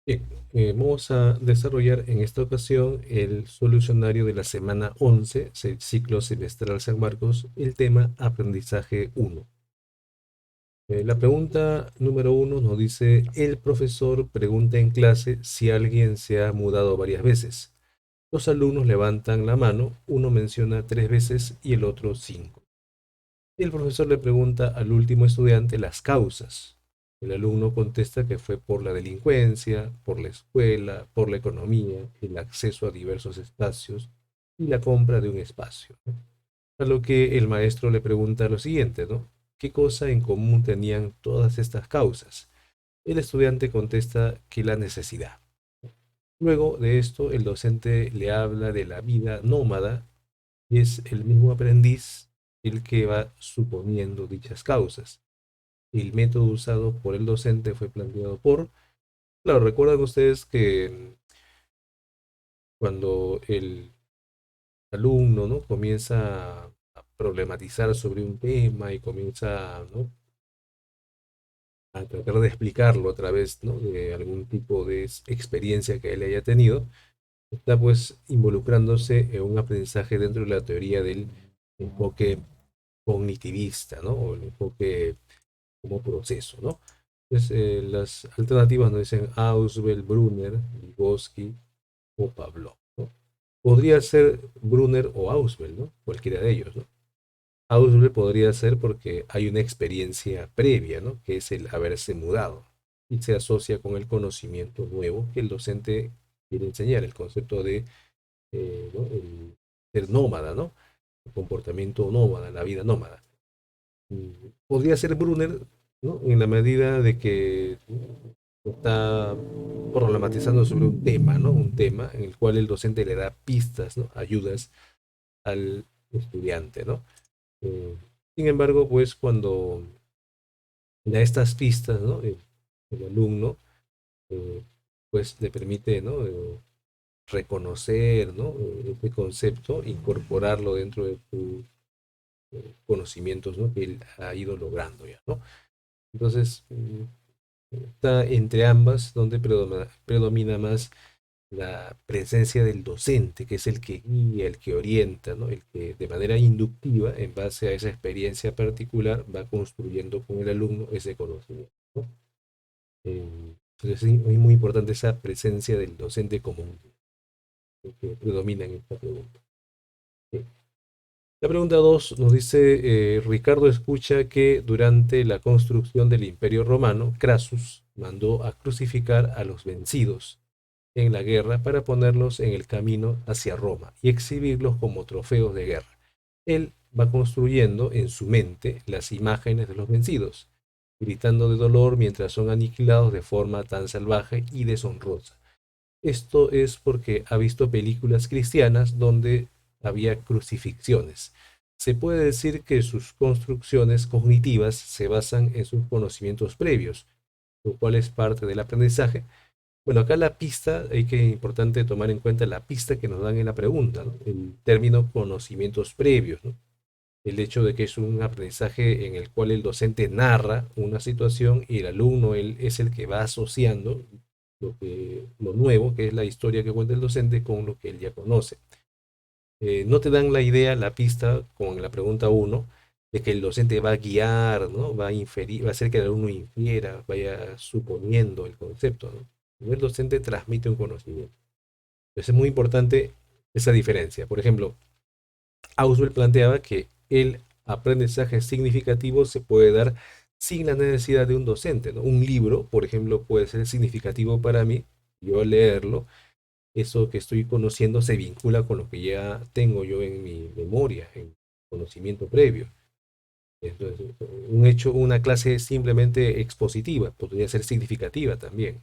Bien, vamos a desarrollar en esta ocasión el solucionario de la semana 11, ciclo semestral San Marcos, el tema aprendizaje 1. La pregunta número 1 nos dice, el profesor pregunta en clase si alguien se ha mudado varias veces. Los alumnos levantan la mano, uno menciona 3 veces y el otro 5. El profesor le pregunta al último estudiante las causas. El alumno contesta que fue por la delincuencia, por la escuela, por la economía, el acceso a diversos espacios y la compra de un espacio, ¿no? A lo que el maestro le pregunta lo siguiente, ¿no? ¿Qué cosa en común tenían todas estas causas? El estudiante contesta que la necesidad. Luego de esto, el docente le habla de la vida nómada y es el mismo aprendiz el que va suponiendo dichas causas. El método usado por el docente fue planteado por, claro, recuerdan ustedes que cuando el alumno, ¿no?, comienza a problematizar sobre un tema y comienza, ¿no?, a tratar de explicarlo a través, ¿no?, de algún tipo de experiencia que él haya tenido, está pues involucrándose en un aprendizaje dentro de la teoría del enfoque cognitivista, ¿no? O el enfoque como proceso, ¿no? Entonces, las alternativas nos dicen Ausubel, Brunner, Vygotsky o Pavlov, ¿no? Podría ser Brunner o Ausubel, ¿no? Cualquiera de ellos, ¿no? Ausubel podría ser porque hay una experiencia previa, ¿no? Que es el haberse mudado y se asocia con el conocimiento nuevo que el docente quiere enseñar, el concepto de, ¿no?, el ser nómada, ¿no? El comportamiento nómada, la vida nómada. Podría ser Brunner, ¿no?, en la medida de que está problematizando sobre un tema, ¿no? Un tema en el cual el docente le da pistas, ¿no?, ayudas al estudiante, ¿no? Eh, Sin embargo, pues cuando da estas pistas, ¿no?, el alumno, eh, pues le permite, ¿no?, reconocer, ¿no?, este concepto, incorporarlo dentro de sus conocimientos, ¿no?, que él ha ido logrando ya, ¿no? Entonces, está entre ambas donde predomina más la presencia del docente, que es el que guía, el que orienta, ¿no? El que de manera inductiva, en base a esa experiencia particular, va construyendo con el alumno ese conocimiento, ¿no? Entonces es muy importante esa presencia del docente común que predomina en esta pregunta. Sí. La pregunta 2 nos dice, Ricardo escucha que durante la construcción del Imperio Romano, Crassus mandó a crucificar a los vencidos en la guerra para ponerlos en el camino hacia Roma y exhibirlos como trofeos de guerra. Él va construyendo en su mente las imágenes de los vencidos, gritando de dolor mientras son aniquilados de forma tan salvaje y deshonrosa. Esto es porque ha visto películas cristianas donde había crucifixiones. Se puede decir que sus construcciones cognitivas se basan en sus conocimientos previos, lo cual es parte del aprendizaje. Bueno, acá la pista, hay que importante tomar en cuenta la pista que nos dan en la pregunta, ¿no? El término conocimientos previos, ¿no? El hecho de que es un aprendizaje en el cual el docente narra una situación y el alumno él es el que va asociando lo nuevo, que es la historia que cuenta el docente, con lo que él ya conoce. No te dan la idea, la pista, con la pregunta uno, de que el docente va a guiar, ¿no? Va a inferir, va a hacer que el alumno infiera, vaya suponiendo el concepto, ¿no? No, el docente transmite un conocimiento. Entonces es muy importante esa diferencia. Por ejemplo, Auswell planteaba que el aprendizaje significativo se puede dar sin la necesidad de un docente, ¿no? Un libro, por ejemplo, puede ser significativo para mí, yo leerlo, eso que estoy conociendo se vincula con lo que ya tengo yo en mi memoria, en conocimiento previo. Entonces, un hecho, una clase simplemente expositiva podría ser significativa también,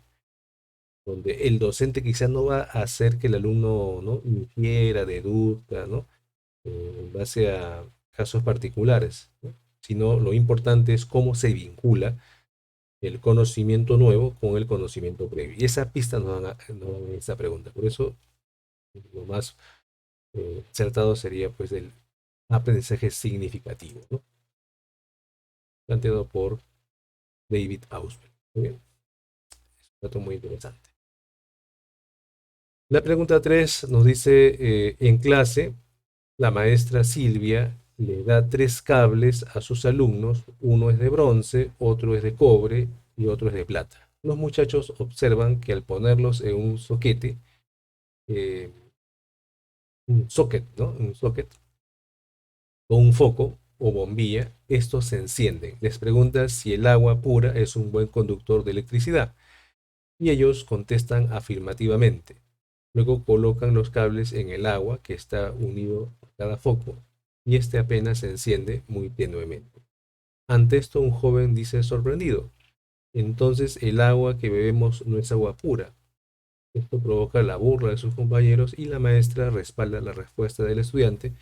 donde el docente quizá no va a hacer que el alumno, ¿no?, infiera, deduzca, ¿no?, en base a casos particulares, ¿no?, sino lo importante es cómo se vincula el conocimiento nuevo con el conocimiento previo. Y esa pista nos dan esta pregunta. Por eso, lo más acertado sería pues el aprendizaje significativo, ¿no?, planteado por David Ausubel. Muy bien, es un dato muy interesante. La pregunta 3 nos dice, en clase, la maestra Silvia le da tres cables a sus alumnos, uno es de bronce, otro es de cobre y otro es de plata. Los muchachos observan que al ponerlos en un soquete, eh, un socket, ¿no? Un socket o un foco o bombilla, estos se encienden. Les pregunta si el agua pura es un buen conductor de electricidad y ellos contestan afirmativamente. Luego colocan los cables en el agua que está unido a cada foco y este apenas se enciende muy tenuemente. Ante esto un joven dice sorprendido, entonces el agua que bebemos no es agua pura. Esto provoca la burla de sus compañeros y la maestra respalda la respuesta del estudiante.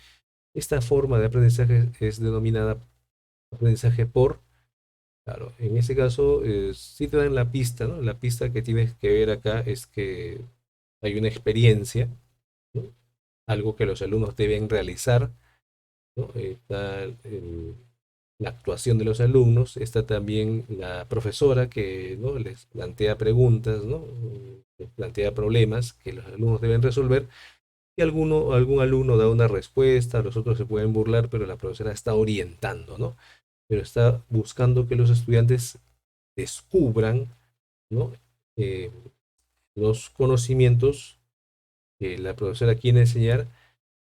Esta forma de aprendizaje es denominada aprendizaje por, claro, en ese caso sí te dan la pista, ¿no? La pista que tienes que ver acá es que hay una experiencia, ¿no? Algo que los alumnos deben realizar, ¿no? Está la actuación de los alumnos, está también la profesora que, ¿no? Les plantea preguntas, ¿no? Les plantea problemas que los alumnos deben resolver y algún alumno da una respuesta, los otros se pueden burlar, pero la profesora está orientando, ¿no? Pero está buscando que los estudiantes descubran, ¿no? Eh, los conocimientos que la profesora quiere enseñar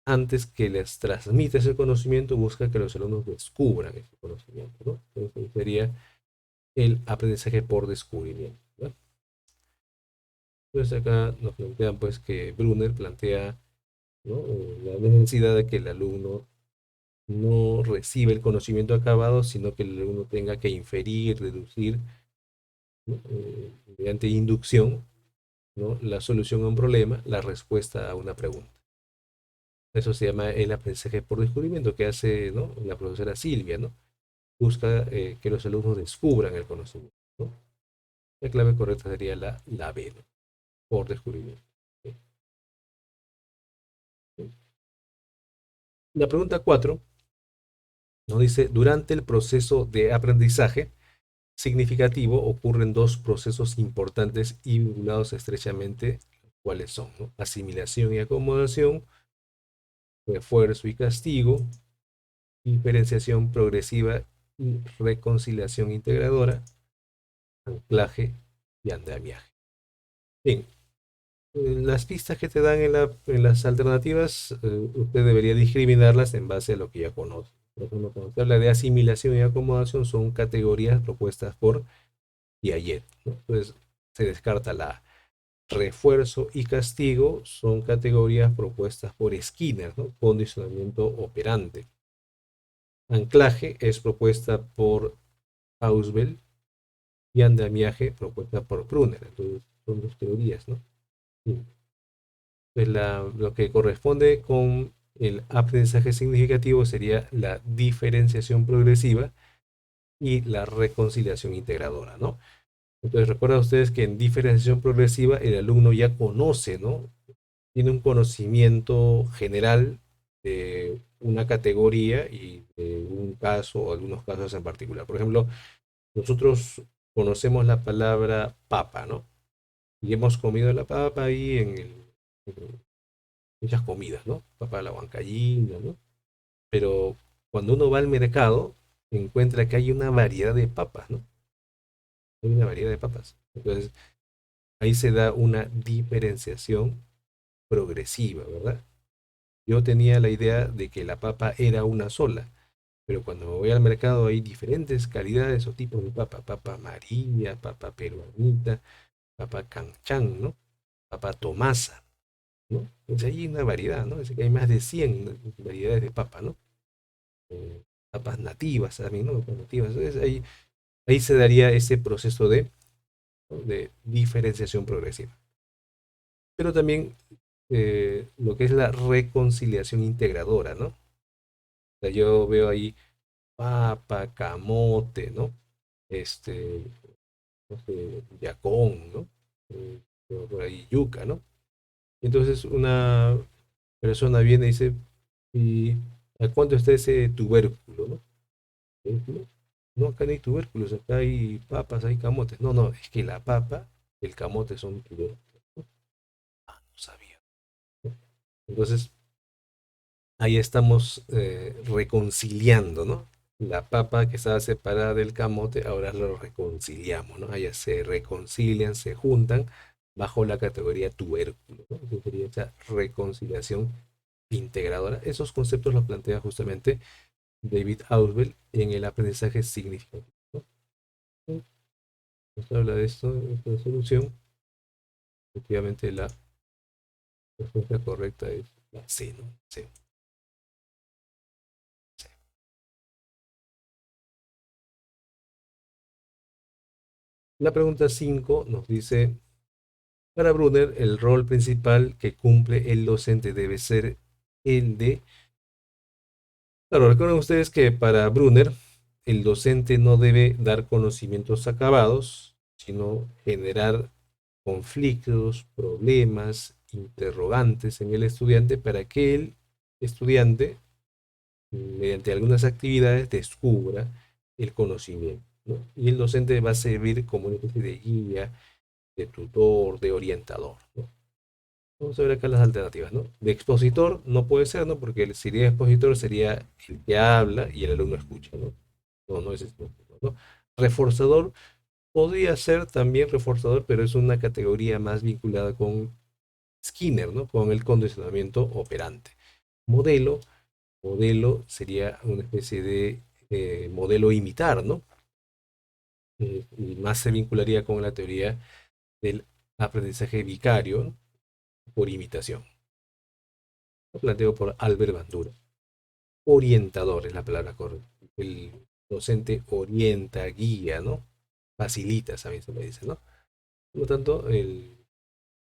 antes que les transmita ese conocimiento, busca que los alumnos descubran ese conocimiento, ¿no? Entonces sería el aprendizaje por descubrimiento, ¿no? Entonces acá nos plantean pues que Brunner plantea, ¿no? La necesidad de que el alumno no reciba el conocimiento acabado, sino que el alumno tenga que inferir, deducir, ¿no? Mediante inducción, ¿no? La solución a un problema, la respuesta a una pregunta. Eso se llama el aprendizaje por descubrimiento que hace, ¿no? La profesora Silvia, ¿no? Busca que los alumnos descubran el conocimiento, ¿no? La clave correcta sería la B, ¿no? Por descubrimiento. La pregunta 4 nos dice, durante el proceso de aprendizaje significativo ocurren dos procesos importantes y vinculados estrechamente, cuáles son, ¿no? Asimilación y acomodación, refuerzo y castigo, diferenciación progresiva y reconciliación integradora, anclaje y andamiaje. Bien, las pistas que te dan en las alternativas, usted debería discriminarlas en base a lo que ya conoce. Por ejemplo, cuando se habla de asimilación y acomodación, son categorías propuestas por Piaget, ¿no? Entonces, se descarta la A. Refuerzo y castigo son categorías propuestas por Skinner, ¿no? Condicionamiento operante. Anclaje es propuesta por Ausubel y andamiaje propuesta por Brunner. Entonces, son dos teorías, ¿no? Sí. Pues lo que corresponde con el aprendizaje significativo sería la diferenciación progresiva y la reconciliación integradora, ¿no? Entonces, recuerden ustedes que en diferenciación progresiva el alumno ya conoce, ¿no? Tiene un conocimiento general de una categoría y de un caso o algunos casos en particular. Por ejemplo, nosotros conocemos la palabra papa, ¿no? Y hemos comido la papa ahí en muchas comidas, ¿no? Papa a la huancaína, ¿no? Pero cuando uno va al mercado, encuentra que hay una variedad de papas, ¿no? Hay una variedad de papas. Entonces, ahí se da una diferenciación progresiva, ¿verdad? Yo tenía la idea de que la papa era una sola, pero cuando me voy al mercado hay diferentes calidades o tipos de papa. Papa amarilla, papa peruanita, papa canchán, ¿no? Papa tomasa, ¿no? Entonces hay una variedad, ¿no? Es que hay más de 100 variedades de papa, ¿no? Papas nativas también, ¿no? Papas nativas. Entonces ahí se daría ese proceso de diferenciación progresiva. Pero también lo que es la reconciliación integradora, ¿no? O sea, yo veo ahí papa, camote, ¿no? Este, no sé, yacón, ¿no? Eh, por ahí yuca, ¿no? Entonces una persona viene y dice, ¿y a cuánto está ese tubérculo, ¿no? ¿Tubérculo? No, acá no hay tubérculos, acá hay papas, hay camotes. No, no, es que la papa, el camote son tubérculos, ¿no? Ah, no Entonces, ahí estamos reconciliando, ¿no? La papa que estaba separada del camote, ahora lo reconciliamos, ¿no? Allá se reconcilian, se juntan bajo la categoría tubérculo, ¿no? Que sería esa reconciliación integradora. Esos conceptos los plantea justamente David Ausubel en el aprendizaje significativo, ¿no? Nos habla de esto, de esta solución. Efectivamente, la respuesta correcta es la C, ¿no? C. La pregunta 5 nos dice, para Brunner, el rol principal que cumple el docente debe ser el de... Claro, recuerden ustedes que para Brunner, el docente no debe dar conocimientos acabados, sino generar conflictos, problemas, interrogantes en el estudiante para que el estudiante, mediante algunas actividades, descubra el conocimiento, ¿no? Y el docente va a servir como una especie de guía, de tutor, de orientador, ¿no? Vamos a ver acá las alternativas, ¿no? De expositor no puede ser, ¿no? Porque si sería expositor sería el que habla y el alumno escucha, ¿no? No, no es expositor, ¿no? Reforzador podría ser también reforzador, pero es una categoría más vinculada con Skinner, ¿no? Con el condicionamiento operante. Modelo, modelo sería una especie de modelo imitar, ¿no? Y más se vincularía con la teoría del aprendizaje vicario, ¿no? Por imitación. Lo planteo por Albert Bandura. Orientador es la palabra correcta. El docente orienta, guía, ¿no? Facilita, también se le dice, ¿no? Por lo tanto,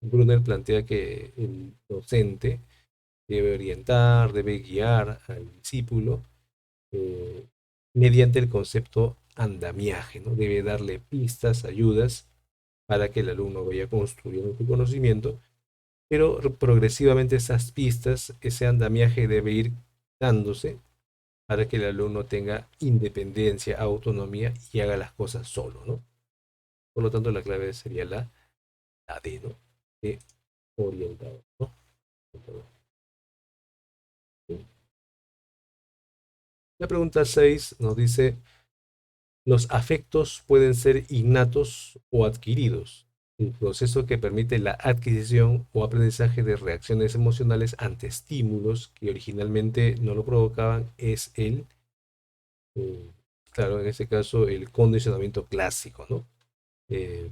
Brunner plantea que el docente debe orientar, debe guiar al discípulo eh, mediante el concepto andamiaje, ¿no? Debe darle pistas, ayudas para que el alumno vaya construyendo su conocimiento, pero progresivamente esas pistas, ese andamiaje debe ir dándose para que el alumno tenga independencia, autonomía y haga las cosas solo, ¿no? Por lo tanto, la clave sería la D, ¿no? De orientador, ¿no? La pregunta 6 nos dice, los afectos pueden ser innatos o adquiridos. El proceso que permite la adquisición o aprendizaje de reacciones emocionales ante estímulos que originalmente no lo provocaban es eh, claro, en este caso, el condicionamiento clásico, ¿no? Eh,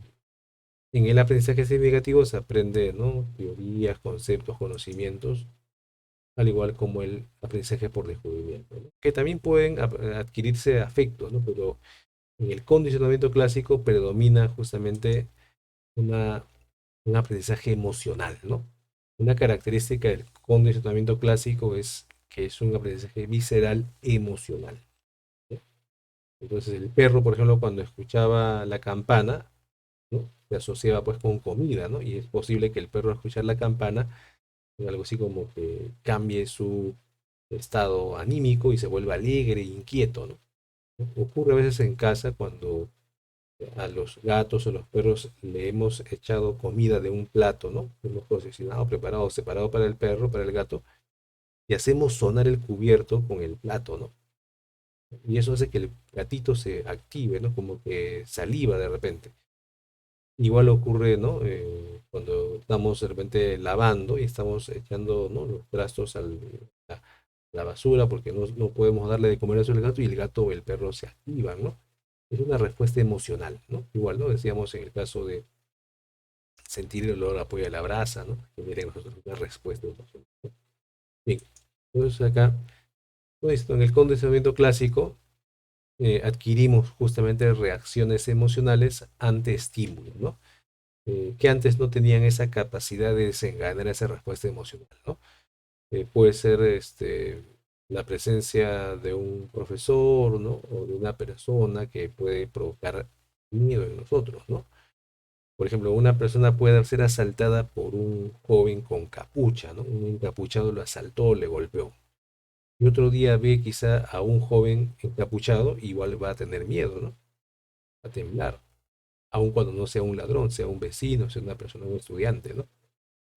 en el aprendizaje significativo se aprende, ¿no? Teorías, conceptos, conocimientos, al igual como el aprendizaje por descubrimiento, ¿no? Que también pueden adquirirse afectos, ¿no? Pero en el condicionamiento clásico predomina justamente una, un aprendizaje emocional, ¿no? Una característica del condicionamiento clásico es que es un aprendizaje visceral emocional, ¿sí? Entonces el perro, por ejemplo, cuando escuchaba la campana, ¿no? Se asociaba pues con comida, ¿no? Y es posible que el perro al escuchar la campana, algo así como que cambie su estado anímico y se vuelva alegre e inquieto, ¿no? Ocurre a veces en casa cuando a los gatos o los perros le hemos echado comida de un plato, ¿no? Hemos cocinado, preparado, separado para el perro, para el gato, y hacemos sonar el cubierto con el plato, ¿no? Y eso hace que el gatito se active, ¿no? Como que saliva de repente. Igual ocurre, ¿no? Cuando estamos de repente lavando y estamos echando, ¿no? Los trastos a la basura porque no podemos darle de comer eso al gato y el gato o el perro se activan, ¿no? Es una respuesta emocional, ¿no? Igual, ¿no? Decíamos en el caso de sentir el olor a pollo a la brasa, ¿no? Que viene nosotros una respuesta emocional, ¿no? Bien, entonces acá, pues, en el condicionamiento clásico adquirimos justamente reacciones emocionales ante estímulos, ¿no? Que antes no tenían esa capacidad de desencadenar esa respuesta emocional, ¿no? Puede ser la presencia de un profesor, ¿no? O de una persona que puede provocar miedo en nosotros, ¿no? Por ejemplo, una persona puede ser asaltada por un joven con capucha, ¿no? Un encapuchado lo asaltó, le golpeó. Y otro día ve quizá a un joven encapuchado, igual va a tener miedo, ¿no? Va a temblar, aun cuando no sea un ladrón, sea un vecino, sea una persona, un estudiante, ¿no?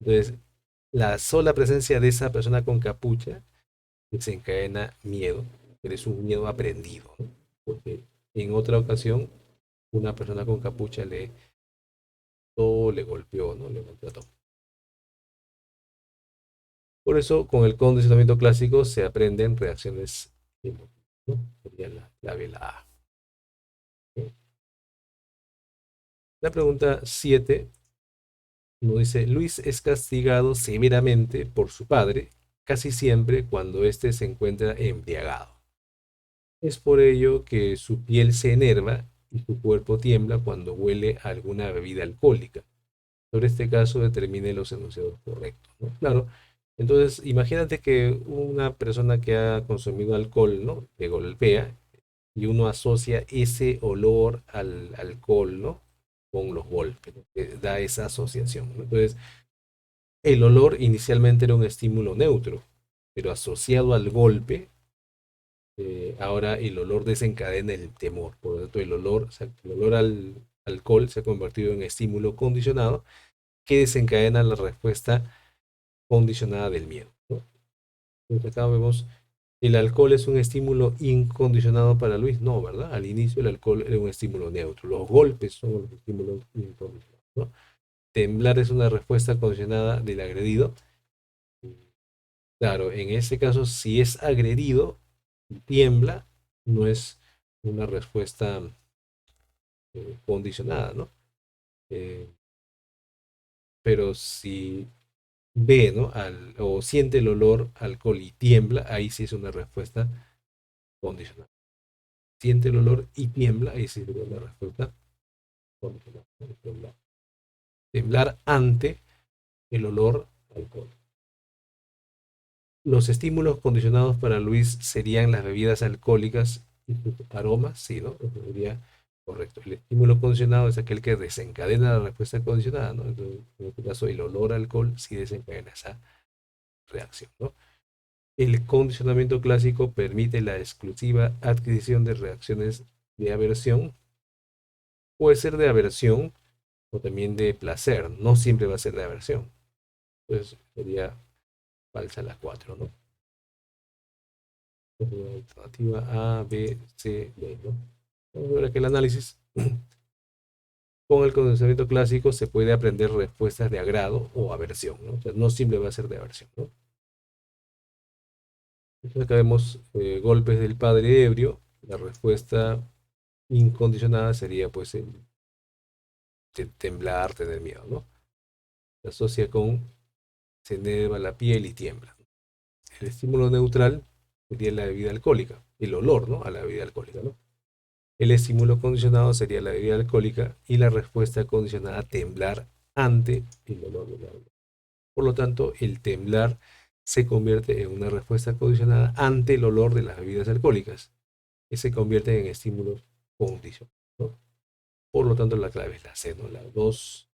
Entonces, la sola presencia de esa persona con capucha desencadena miedo, pero es un miedo aprendido, ¿no? Porque en otra ocasión una persona con capucha le golpeó, ¿no? Le maltrató. Por eso, con el condicionamiento clásico se aprenden reacciones emotivas, ¿no? Sería la clave la A. ¿Ok? La pregunta 7 nos dice, Luis es castigado severamente por su padre, casi siempre cuando éste se encuentra embriagado. Es por ello que su piel se enerva y su cuerpo tiembla cuando huele a alguna bebida alcohólica. Sobre este caso determine los enunciados correctos, ¿no? Claro. Entonces, imagínate que una persona que ha consumido alcohol, ¿no? Te golpea y uno asocia ese olor al alcohol, ¿no? Con los golpes, ¿no? Que da esa asociación, ¿no? Entonces, el olor inicialmente era un estímulo neutro, pero asociado al golpe, ahora el olor desencadena el temor. Por lo tanto, o sea, el olor al alcohol se ha convertido en estímulo condicionado que desencadena la respuesta condicionada del miedo, ¿no? Entonces acá vemos, el alcohol es un estímulo incondicionado para Luis. No, ¿verdad? Al inicio el alcohol era un estímulo neutro. Los golpes son los estímulos incondicionados, ¿no? Temblar es una respuesta condicionada del agredido. Claro, en ese caso, si es agredido y tiembla, no es una respuesta condicionada, ¿no? Eh, pero si ve, ¿no? O siente el olor a alcohol y tiembla, ahí sí es una respuesta condicional. Siente el olor y tiembla, ahí sí es una respuesta condicional, ¿no? Temblar. Temblar ante el olor a alcohol. Los estímulos condicionados para Luis serían las bebidas alcohólicas y sus aromas, sí, ¿no? Eso sería correcto. El estímulo condicionado es aquel que desencadena la respuesta condicionada, ¿no? Entonces, en este caso, el olor a alcohol sí desencadena esa reacción, ¿no? El condicionamiento clásico permite la exclusiva adquisición de reacciones de aversión. Puede ser de aversión o también de placer. No siempre va a ser de aversión. Entonces sería falsa la 4, ¿no? Alternativa A, B, C, D, ¿no? Vamos a ver aquí el análisis. Con el condicionamiento clásico se puede aprender respuestas de agrado o aversión, ¿no? O sea, no siempre va a ser de aversión, ¿no? Entonces acá vemos golpes del padre ebrio. La respuesta incondicionada sería pues el temblar, tener miedo, ¿no? Se asocia con se enerva la piel y tiembla. El estímulo neutral sería la bebida alcohólica, el olor, ¿no? A la bebida alcohólica, ¿no? El estímulo condicionado sería la bebida alcohólica y la respuesta condicionada temblar ante el olor de la bebida. Por lo tanto, el temblar se convierte en una respuesta condicionada ante el olor de las bebidas alcohólicas, que se convierten en estímulos condicionados, ¿no? Por lo tanto, la clave es la C, ¿no? La 2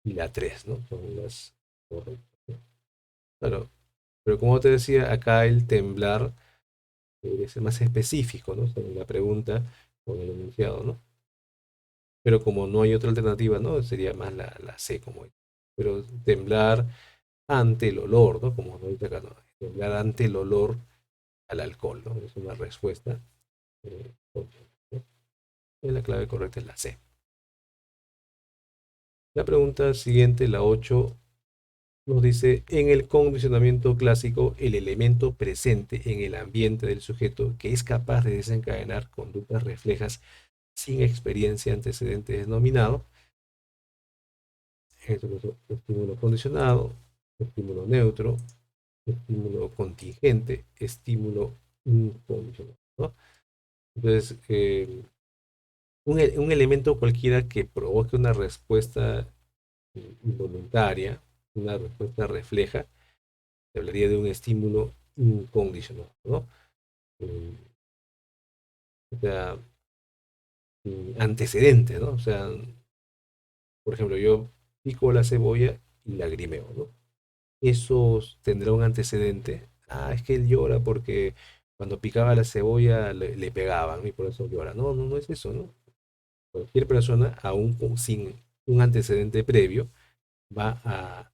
y la 3, ¿no? Son las correctas, ¿no? Claro, pero como te decía, acá el temblar debe ser más específico, ¿no? Según la pregunta con el enunciado, ¿no? Pero como no hay otra alternativa, ¿no? Sería más la C como. Pero temblar ante el olor, ¿no? Como no dice acá, ¿no? Temblar ante el olor al alcohol, ¿no? Es una respuesta. Obvia, ¿no? Y la clave correcta es la C. La pregunta siguiente, la 8, nos dice, en el condicionamiento clásico, el elemento presente en el ambiente del sujeto que es capaz de desencadenar conductas reflejas sin experiencia antecedente denominado, en este caso, estímulo condicionado, estímulo neutro, estímulo contingente, estímulo incondicionado, ¿no? Entonces, un elemento cualquiera que provoque una respuesta involuntaria, una respuesta refleja, se hablaría de un estímulo incondicionado, ¿no? Eh, o sea, antecedente, ¿no? O sea, por ejemplo, yo pico la cebolla y lagrimeo, ¿no? Eso tendrá un antecedente. Ah, es que él llora porque cuando picaba la cebolla le pegaban, ¿no? Y por eso llora. No, no, no es eso, ¿no? Cualquier persona, aún sin un antecedente previo, va a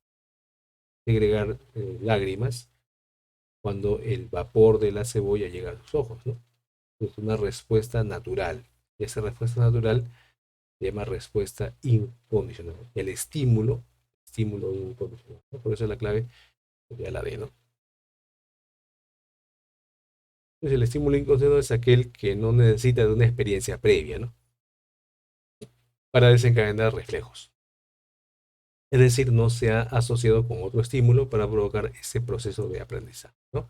segregar lágrimas cuando el vapor de la cebolla llega a los ojos, ¿no? Es una respuesta natural. Y esa respuesta natural se llama respuesta incondicional. El estímulo incondicional, ¿no? Por eso la clave sería la D, ¿no? Entonces el estímulo incondicional es aquel que no necesita de una experiencia previa, ¿no? Para desencadenar reflejos. Es decir, no se ha asociado con otro estímulo para provocar ese proceso de aprendizaje, ¿no?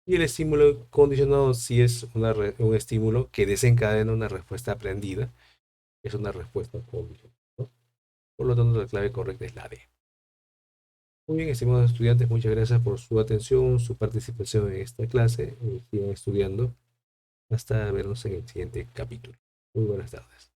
Y el estímulo condicionado sí es un estímulo que desencadena una respuesta aprendida, es una respuesta condicionada, ¿no? Por lo tanto, la clave correcta es la D. Muy bien, estimados estudiantes, muchas gracias por su atención, su participación en esta clase. Sigan estudiando. Hasta vernos en el siguiente capítulo. Muy buenas tardes.